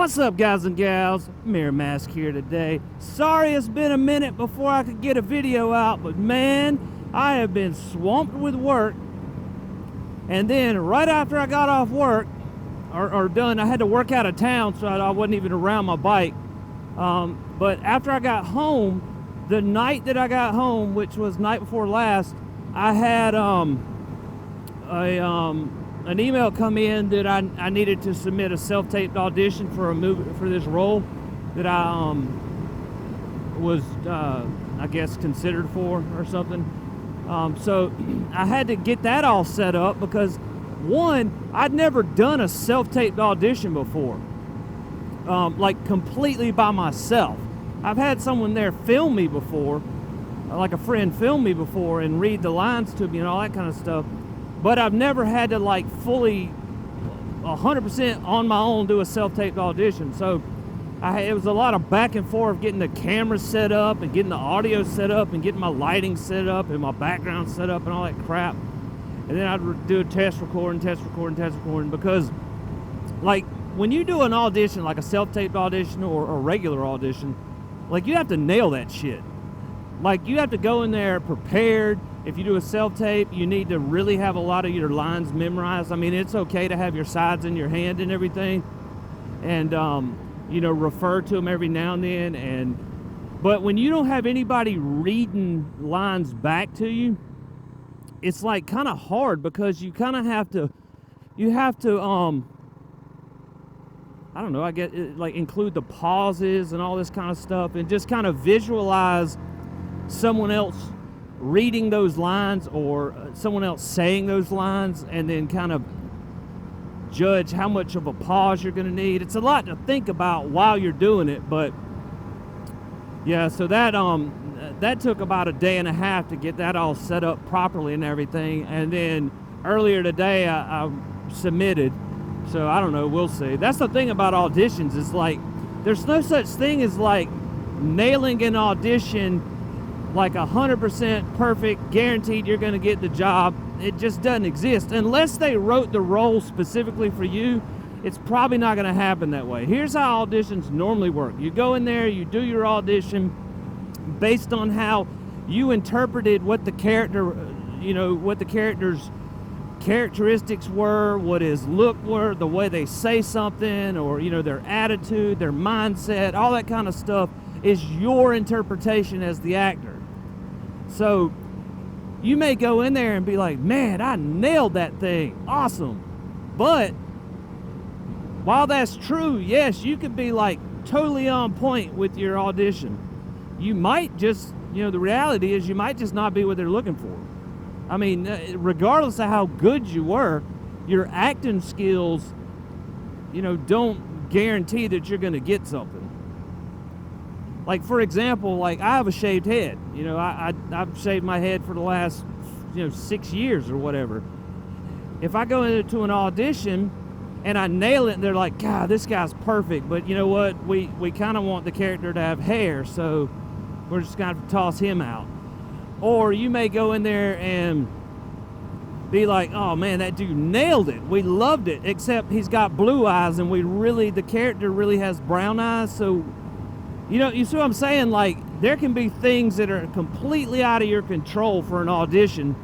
What's up, guys and gals? Mirror Mask here today. Sorry it's been a minute before I could get a video out, but man, I have been swamped with work. And then right after I got off work, or done, I had to work out of town, so I wasn't even around my bike. But after I got home, the night that I got home, which was night before last, I had an email come in that I needed to submit a self-taped audition for a movie, for this role that I was I guess considered for or something. So I had to get that all set up because one, I'd never done a self-taped audition before, like completely by myself. I've had someone there film me before, like a friend film me before and read the lines to me and all that kind of stuff. But I've never had to like fully 100% on my own do a self-taped audition. So it was a lot of back and forth getting the camera set up and getting the audio set up and getting my lighting set up and my background set up and all that crap. And then I'd do a test recording because like when you do an audition, like a self-taped audition or a regular audition, like you have to nail that shit. Like you have to go in there prepared. If you do a self-tape, you need to really have a lot of your lines memorized. I mean, it's okay to have your sides in your hand and everything, and you know, refer to them every now and then. But when you don't have anybody reading lines back to you, it's like kind of hard because you kind of have to, I don't know, I get it, like include the pauses and all this kind of stuff, and just kind of visualize someone else reading those lines or someone else saying those lines, and then kind of judge how much of a pause you're going to need. It's a lot to think about while you're doing it, but yeah, so that took about a day and a half to get that all set up properly and everything. And then earlier today I submitted, so I don't know, we'll see. That's the thing about auditions, is like there's no such thing as like nailing an audition like 100% perfect, guaranteed you're going to get the job. It just doesn't exist. Unless they wrote the role specifically for you, it's probably not going to happen that way. Here's how auditions normally work. You go in there, you do your audition based on how you interpreted what the character, you know, what the character's characteristics were, what his look were, the way they say something, or, you know, their attitude, their mindset, all that kind of stuff is your interpretation as the actor. So you may go in there and be like, man, I nailed that thing, awesome. But while that's true, yes, you could be like totally on point with your audition. You might just, you know, the reality is you might just not be what they're looking for. I mean, regardless of how good you were, your acting skills, you know, don't guarantee that you're going to get something. Like, for example, like I have a shaved head. You know, I've shaved my head for the last, you know, 6 years or whatever. If I go into an audition and I nail it and they're like, God, this guy's perfect, but you know what? We kind of want the character to have hair, so we're just going to toss him out. Or you may go in there and be like, oh man, that dude nailed it. We loved it, except he's got blue eyes and the character really has brown eyes, so you know, you see what I'm saying? Like, there can be things that are completely out of your control for an audition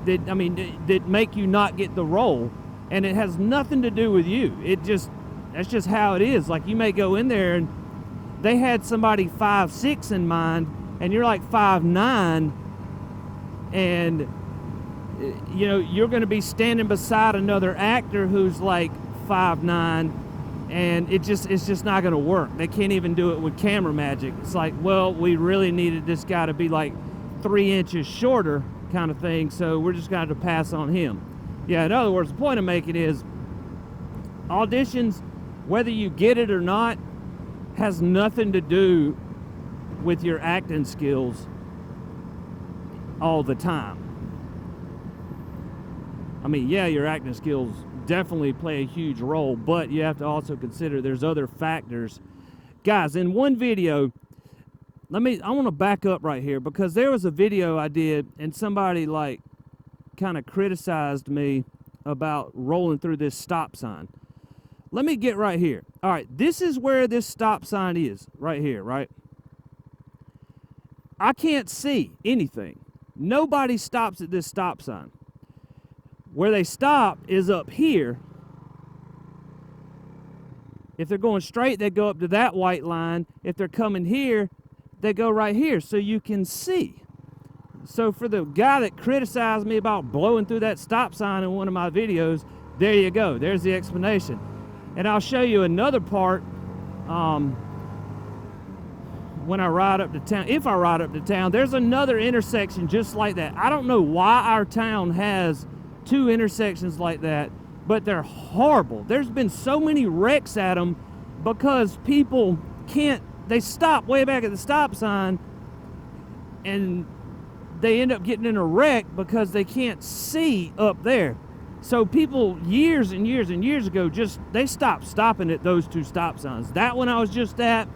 that, I mean, that make you not get the role. And it has nothing to do with you. That's just how it is. Like, you may go in there and they had somebody 5'6" in mind, and you're like 5'9", and, you know, you're going to be standing beside another actor who's like 5'9", and it's just not going to work. They can't even do it with camera magic. It's like, well, we really needed this guy to be like 3 inches shorter kind of thing, so we're just going to pass on him. Yeah, in other words, the point I'm making is auditions, whether you get it or not, has nothing to do with your acting skills all the time. I mean, yeah, your acting skills definitely play a huge role, but you have to also consider there's other factors. Guys, in one video, I want to back up right here, because there was a video I did and somebody like kind of criticized me about rolling through this stop sign. let me get right here. All right, this is where this stop sign is, right here, right? I can't see anything. Nobody stops at this stop sign. Where they stop is up here. If they're going straight, they go up to that white line. If they're coming here, they go right here so you can see. So for the guy that criticized me about blowing through that stop sign in one of my videos, there you go. There's the explanation. And I'll show you another part when I ride up to town. If I ride up to town, there's another intersection just like that. I don't know why our town has two intersections like that, but they're horrible. There's been so many wrecks at them because people can't, they stop way back at the stop sign and they end up getting in a wreck because they can't see up there. So people years and years and years ago they stopped stopping at those two stop signs. That one I was just at,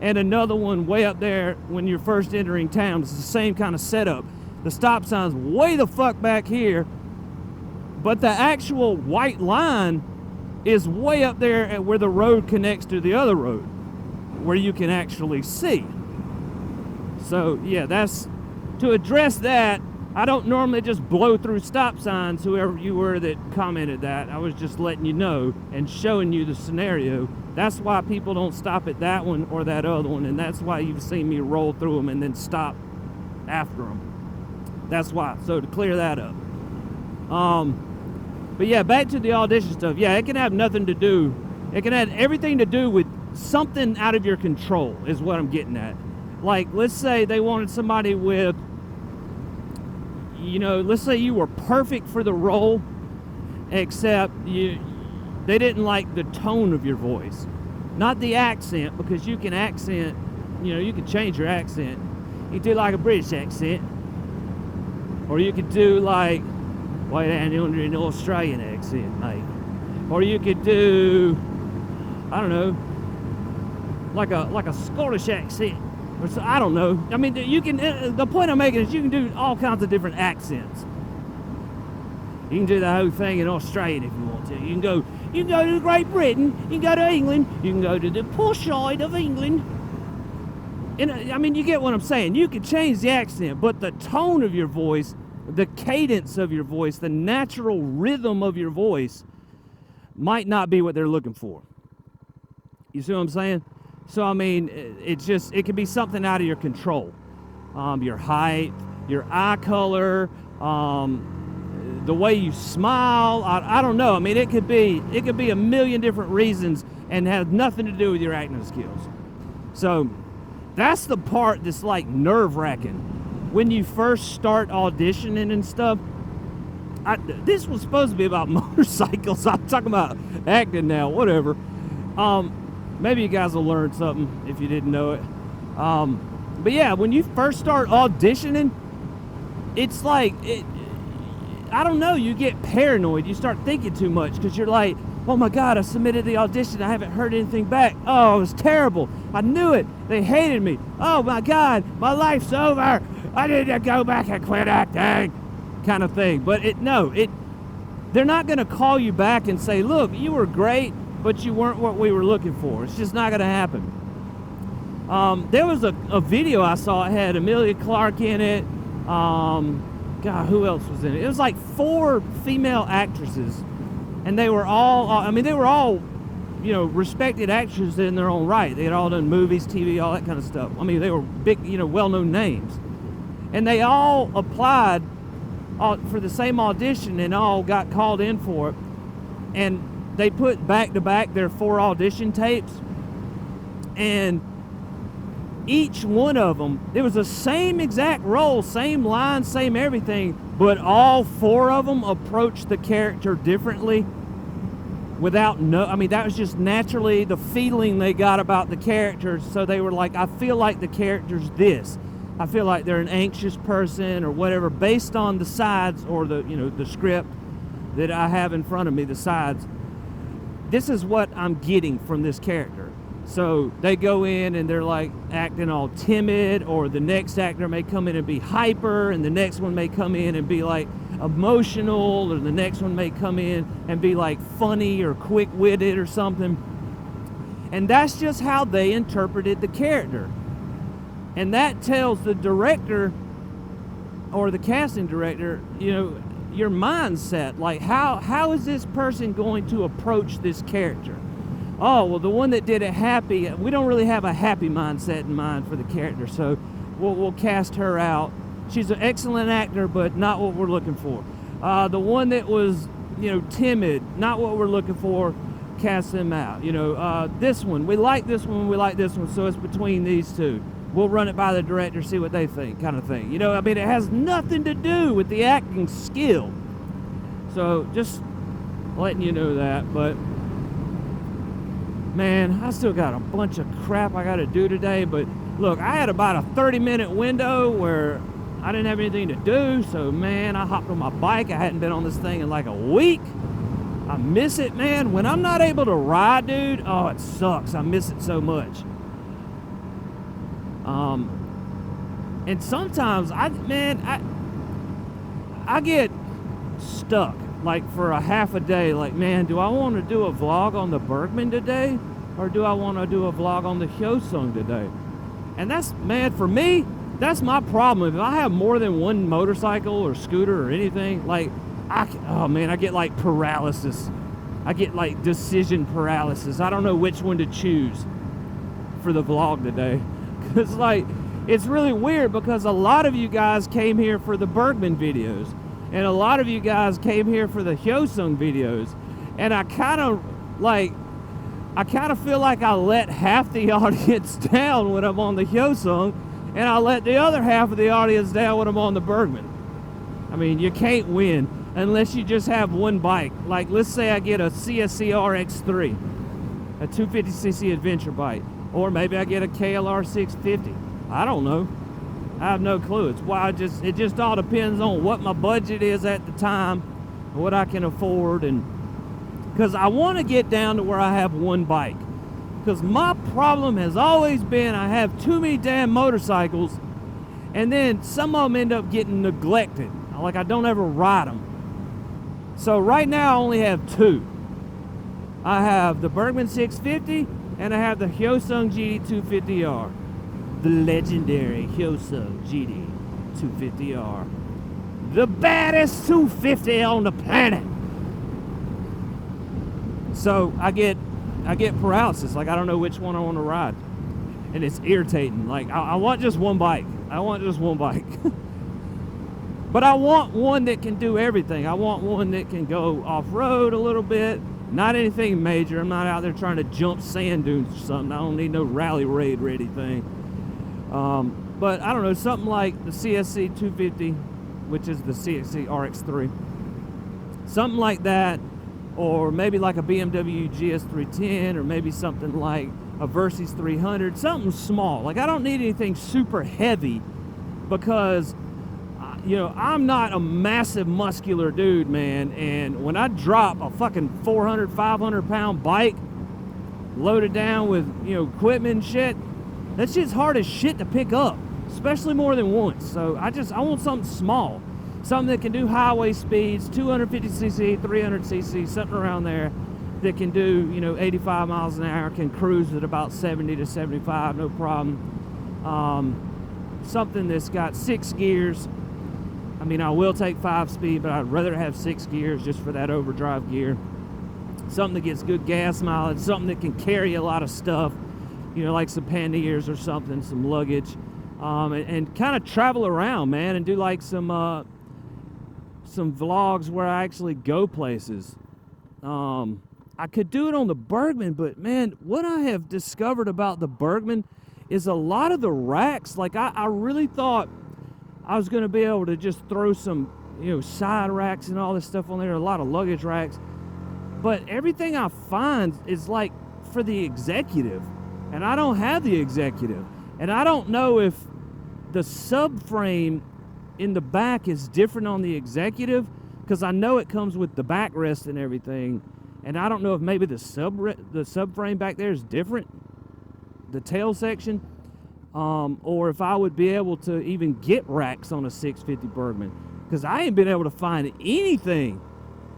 and another one way up there when you're first entering town. It's the same kind of setup. The stop sign's way the fuck back here, but the actual white line is way up there at where the road connects to the other road, where you can actually see. So yeah, that's to address that. I don't normally just blow through stop signs, whoever you were that commented that. I was just letting you know and showing you the scenario. That's why people don't stop at that one or that other one, and that's why you've seen me roll through them and then stop after them. That's why. So to clear that up. But yeah, back to the audition stuff. Yeah, it can have nothing to do. It can have everything to do with something out of your control is what I'm getting at. Like, let's say they wanted somebody with, let's say you were perfect for the role, except they didn't like the tone of your voice. Not the accent, because you can accent, you can change your accent. You can do like a British accent. Or you could do like, way down under an Australian accent, mate. Or you could do, I don't know, like a Scottish accent. Or so, I don't know. I mean, you can. The point I'm making is you can do all kinds of different accents. You can do the whole thing in Australian if you want to. You can go to Great Britain. You can go to England. You can go to the posh side of England. And I mean, you get what I'm saying. You can change the accent, but the tone of your voice, the cadence of your voice, the natural rhythm of your voice might not be what they're looking for. You see what I'm saying? So, I mean, it can be something out of your control. Your height, your eye color, the way you smile. I don't know. I mean, it could be a million different reasons and have nothing to do with your acting skills. So that's the part that's like nerve-wracking. When you first start auditioning and stuff, this was supposed to be about motorcycles. I'm talking about acting now, whatever. Maybe you guys will learn something if you didn't know it. But yeah, when you first start auditioning, it's like, I don't know, you get paranoid. You start thinking too much because you're like, oh my God, I submitted the audition. I haven't heard anything back. Oh, it was terrible. I knew it. They hated me. Oh my God, my life's over. I need to go back and quit acting, kind of thing. But they're not going to call you back and say, look, you were great, but you weren't what we were looking for. It's just not going to happen. There was a video I saw. It had Emilia Clarke in it. God, who else was in it? It was like 4 female actresses, and they were all, respected actresses in their own right. They had all done movies, TV, all that kind of stuff. I mean, they were big, well-known names. And they all applied for the same audition and all got called in for it. And they put back-to-back their 4 audition tapes, and each one of them, it was the same exact role, same line, same everything, but all 4 of them approached the character differently that was just naturally the feeling they got about the characters. So they were like, I feel like the character's this. I feel like they're an anxious person or whatever, based on the sides or the script that I have in front of me, the sides. This is what I'm getting from this character. So they go in and they're like acting all timid, or the next actor may come in and be hyper, and the next one may come in and be like, emotional, or the next one may come in and be like funny or quick-witted or something. And that's just how they interpreted the character. And that tells the director or the casting director, you know, your mindset. Like, how is this person going to approach this character? Oh, well, the one that did it happy, we don't really have a happy mindset in mind for the character, so we'll cast her out. She's an excellent actor, but not what we're looking for. The one that was, you know, timid, not what we're looking for, cast them out. You know, this one, we like this one, we like this one, so it's between these two. We'll run it by the director, see what they think, kind of thing. You know, I mean, it has nothing to do with the acting skill. So just letting you know that. But man, I still got a bunch of crap I got to do today. But look, I had about a 30-minute window where I didn't have anything to do. So man, I hopped on my bike. I hadn't been on this thing in like a week. I miss it, man. When I'm not able to ride, dude, oh, it sucks. I miss it so much. And sometimes I get stuck, like for a half a day, like, man, do I want to do a vlog on the Bergman today, or do I want to do a vlog on the Hyosung today? And that's, man, for me, that's my problem. If I have more than one motorcycle or scooter or anything, like, oh man, I get like paralysis. I get like decision paralysis. I don't know which one to choose for the vlog today. Because like, it's really weird because a lot of you guys came here for the Bergman videos, and a lot of you guys came here for the Hyosung videos, and I kind of feel like I let half the audience down when I'm on the Hyosung, and I let the other half of the audience down when I'm on the Bergman. I mean, you can't win unless you just have one bike. Like, let's say I get a CSC RX3, a 250cc adventure bike, or maybe I get a KLR 650. I don't know. I have no clue. It's why it just all depends on what my budget is at the time, what I can afford, and because I want to get down to where I have one bike. Because my problem has always been I have too many damn motorcycles, and then some of them end up getting neglected. Like, I don't ever ride them. So right now I only have two. I have the Bergman 650, and I have the Hyosung GD250R. The legendary Hyosung GD250R. The baddest 250 on the planet. So I get paralysis. Like, I don't know which one I want to ride. And it's irritating. Like, I want just one bike. I want just one bike. But I want one that can do everything. I want one that can go off-road a little bit. Not anything major. I'm not out there trying to jump sand dunes or something. I don't need no rally raid or anything. But I don't know, something like the CSC 250, which is the CSC RX3. Something like that, or maybe like a BMW GS310, or maybe something like a Versys 300, something small. Like, I don't need anything super heavy because, you know, I'm not a massive muscular dude, man, and when I drop a fucking 400, 500 pound bike loaded down with, you know, equipment and shit, that shit's hard as shit to pick up, especially more than once. So I want something small, something that can do highway speeds, 250cc, 300cc, something around there, that can do, you know, 85 miles an hour, can cruise at about 70 to 75, no problem. Something that's got 6 gears. I mean, I will take 5-speed, but I'd rather have 6 gears just for that overdrive gear. Something that gets good gas mileage, something that can carry a lot of stuff, you know, like some panniers or something, some luggage, and kind of travel around, man, and do like some vlogs where I actually go places. I could do it on the Bergman, but man, what I have discovered about the Bergman is a lot of the racks, like I really thought I was going to be able to just throw some, you know, side racks and all this stuff on there, a lot of luggage racks, but everything I find is like for the executive, and I don't have the executive, and I don't know if the subframe in the back is different on the executive, because I know it comes with the backrest and everything, and I don't know if maybe the subframe back there is different, the tail section, or if I would be able to even get racks on a 650 Bergman. because I ain't been able to find anything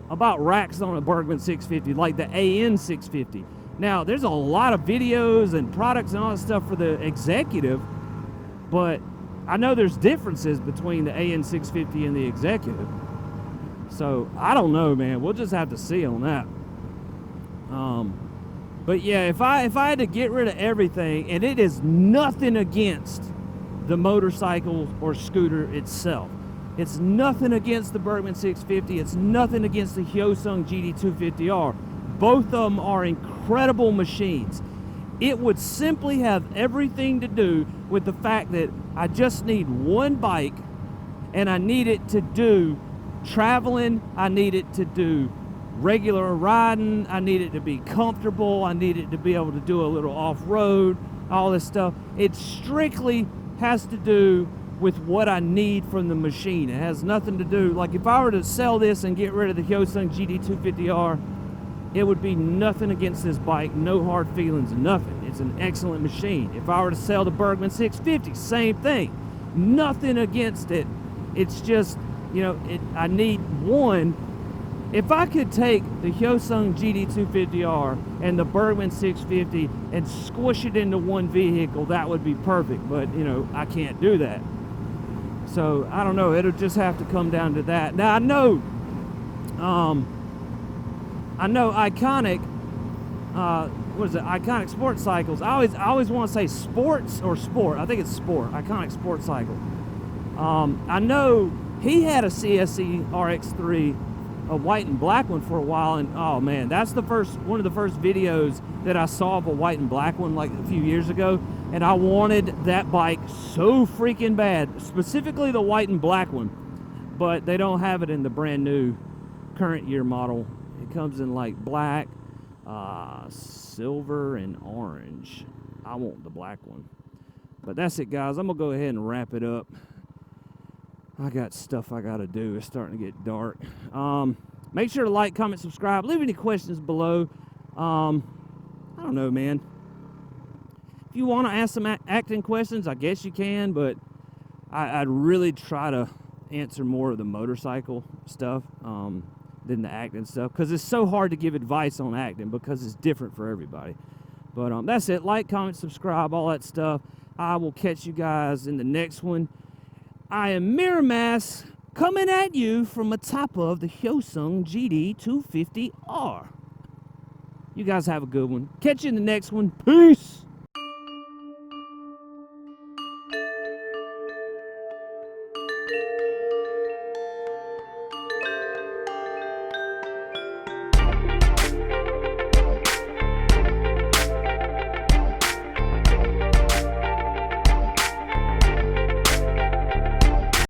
about racks on a Bergman 650 like the AN 650. Now, there's a lot of videos and products and all that stuff for the executive, but I know there's differences between the AN 650 and the executive. So, I don't know, man. We'll just have to see on that. But yeah, if I had to get rid of everything, and it is nothing against the motorcycle or scooter itself. It's nothing against the Bergman 650. It's nothing against the Hyosung GD250R. Both of them are incredible machines. It would simply have everything to do with the fact that I just need one bike, and I need it to do traveling, I need it to do regular riding, I need it to be comfortable, I need it to be able to do a little off-road, all this stuff. It strictly has to do with what I need from the machine. It has nothing to do, like if I were to sell this and get rid of the Hyosung GD250R, it would be nothing against this bike, no hard feelings, nothing. It's an excellent machine. If I were to sell the Bergman 650, same thing. Nothing against it. It's just, you know, I need one. If I could take the Hyosung GD250R and the Bergman 650 and squish it into one vehicle, that would be perfect. But, you know, I can't do that. So, I don't know. It'll just have to come down to that. Now, I know Iconic, what is it? Iconic Sport Cycles. I always want to say sports or sport. I think it's sport. Iconic Sport Cycle. I know he had a CSE RX3, a white and black one for a while, and oh man, that's one of the first videos that I saw of a white and black one like a few years ago, and I wanted that bike so freaking bad, specifically the white and black one, but they don't have it in the brand new current year model. It comes in like black, silver, and orange. I want the black one. But that's it, guys. I'm gonna go ahead and wrap it up. I got stuff I gotta do. It's starting to get dark. Make sure to like, comment, subscribe. Leave any questions below. I don't know, man. If you want to ask some acting questions, I guess you can, but I'd really try to answer more of the motorcycle stuff than the acting stuff, because it's so hard to give advice on acting because it's different for everybody. But that's it. Like, comment, subscribe, all that stuff. I will catch you guys in the next one. I am Miramax, coming at you from atop of the Hyosung GD250R. You guys have a good one. Catch you in the next one. Peace.